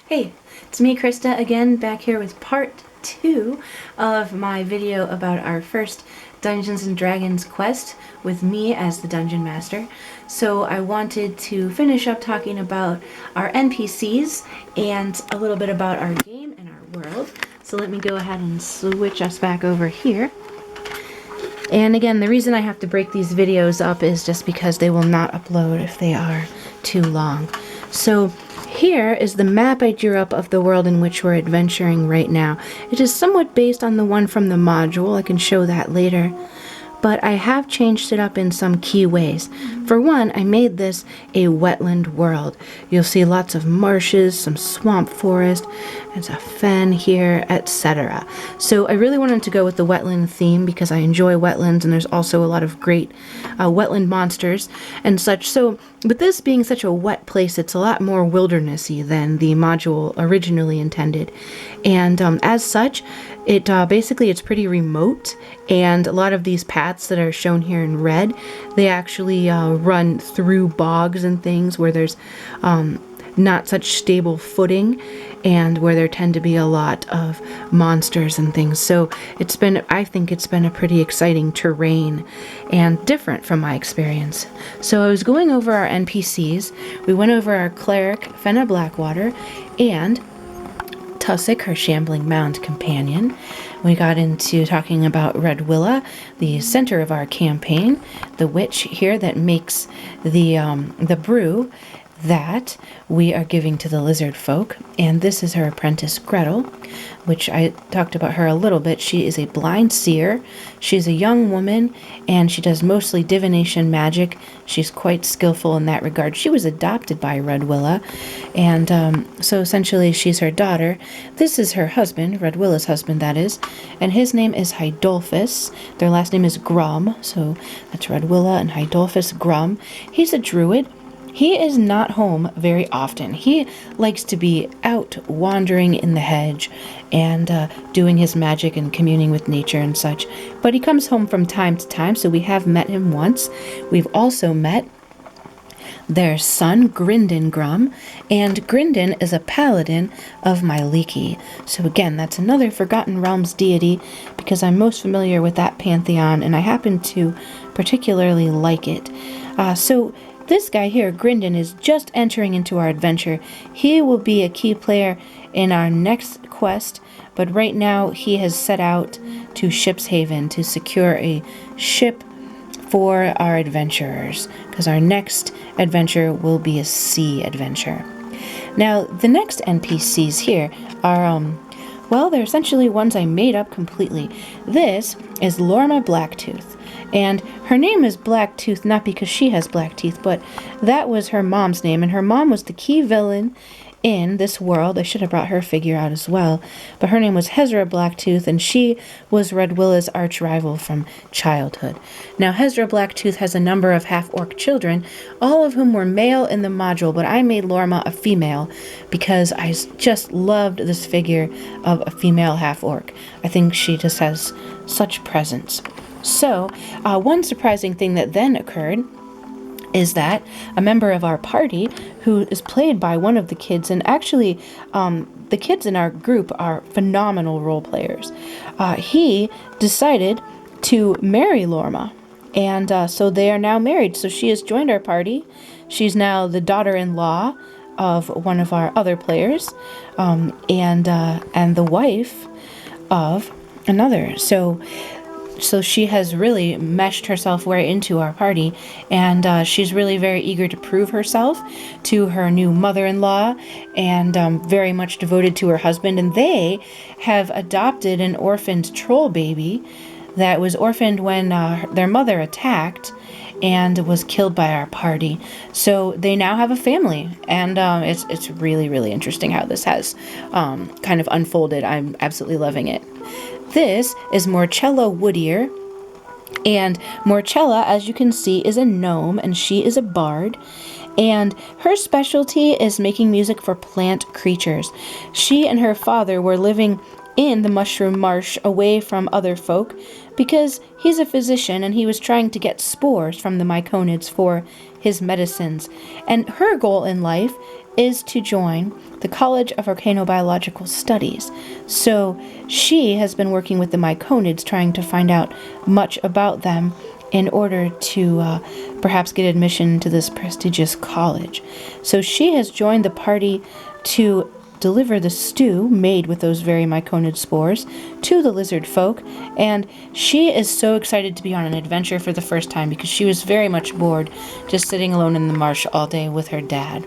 Hey, it's me, Krista, again, back here with part 2 of my video about our first Dungeons & Dragons quest with me as the Dungeon Master. So I wanted to finish up talking about our NPCs and a little bit about our game and our world. So let me go ahead and switch us back over here. And again, the reason I have to break these videos up is just because they will not upload if they are too long. So here is the map I drew up of the world in which we're adventuring right now. It is somewhat based on the one from the module. I can show that later. But I have changed it up in some key ways. For one, I made this a wetland world. You'll see lots of marshes, some swamp forest, there's a fen here, etc. So I really wanted to go with the wetland theme because I enjoy wetlands, and there's also a lot of great wetland monsters and such. So with this being such a wet place, it's a lot more wildernessy than the module originally intended. And as such, basically it's pretty remote, and a lot of these paths that are shown here in red, they actually run through bogs and things where there's not such stable footing, and where there tend to be a lot of monsters and things. So I think it's been a pretty exciting terrain and different from my experience. So I was going over our NPCs. We went over our cleric, Fenna Blackwater, and Tussock, her shambling mound companion. We got into talking about Red Willa, the center of our campaign, the witch here that makes the brew that we are giving to the lizard folk. And this is her apprentice Gretel, which I talked about her a little bit. She is a blind seer. She's a young woman, and she does mostly divination magic. She's quite skillful in that regard. She was adopted by Red Willa, and so essentially she's her daughter. This is her husband, Red Willa's husband, that is, and his name is Hydolphus. Their last name is Grum, so that's Red Willa and Hydolphus Grum. He's a druid. He is not home very often. He likes to be out wandering in the hedge and doing his magic and communing with nature and such. But he comes home from time to time, so we have met him once. We've also met their son, Grindin Grum, and Grindin is a paladin of Myliki. So again, that's another Forgotten Realms deity, because I'm most familiar with that pantheon, and I happen to particularly like it. So this guy here, Grindin, is just entering into our adventure. He will be a key player in our next quest, but right now he has set out to Ship's Haven to secure a ship for our adventurers, because our next adventure will be a sea adventure. Now, the next NPCs here are, they're essentially ones I made up completely. This is Lorma Blacktooth. And her name is Blacktooth not because she has black teeth, but that was her mom's name, and her mom was the key villain in this world. I should have brought her figure out as well, but her name was Hezra Blacktooth, and she was Red Willa's arch rival from childhood. Now, Hezra Blacktooth has a number of half-orc children, all of whom were male in the module, but I made Lorma a female because I just loved this figure of a female half-orc. I think she just has such presence. So, one surprising thing that then occurred is that a member of our party, who is played by one of the kids, and actually the kids in our group are phenomenal role players, he decided to marry Lorma, and so they are now married. So she has joined our party. She's now the daughter-in-law of one of our other players, and the wife of another. So she has really meshed herself right into our party, and she's really very eager to prove herself to her new mother-in-law, and very much devoted to her husband. And they have adopted an orphaned troll baby that was orphaned when their mother attacked and was killed by our party. So they now have a family, and it's really, really interesting how this has kind of unfolded. I'm absolutely loving it. This is Morchella Woodier, and Morchella, as you can see, is a gnome, and she is a bard, and her specialty is making music for plant creatures. She and her father were living in the Mushroom Marsh away from other folk because he's a physician and he was trying to get spores from the myconids for his medicines. And her goal in life is to join the College of Arcanobiological Studies. So she has been working with the Myconids, trying to find out much about them in order to perhaps get admission to this prestigious college. So she has joined the party to deliver the stew made with those very myconid spores to the lizard folk, and she is so excited to be on an adventure for the first time because she was very much bored just sitting alone in the marsh all day with her dad.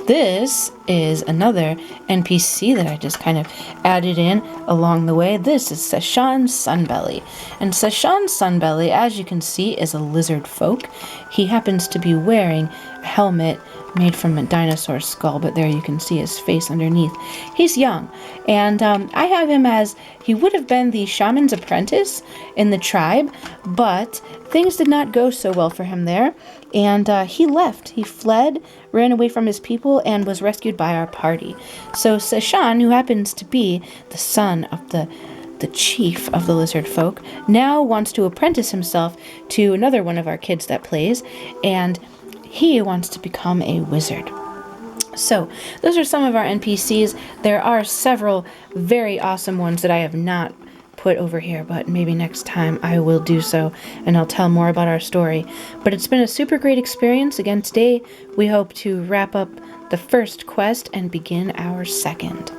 This is another NPC that I just kind of added in along the way. This is Seshan Sunbelly. And Seshan Sunbelly, as you can see, is a lizard folk. He happens to be wearing a helmet made from a dinosaur skull, but there you can see his face underneath. He's young, and I have him as he would have been the shaman's apprentice in the tribe, but things did not go so well for him there, and he left. He fled, ran away from his people, and was rescued by our party. So Seshan, who happens to be the son of the chief of the lizard folk, now wants to apprentice himself to another one of our kids that plays, and he wants to become a wizard. So, those are some of our NPCs. There are several very awesome ones that I have not put over here, but maybe next time I will do so, and I'll tell more about our story. But it's been a super great experience. Again, today we hope to wrap up the first quest and begin our second.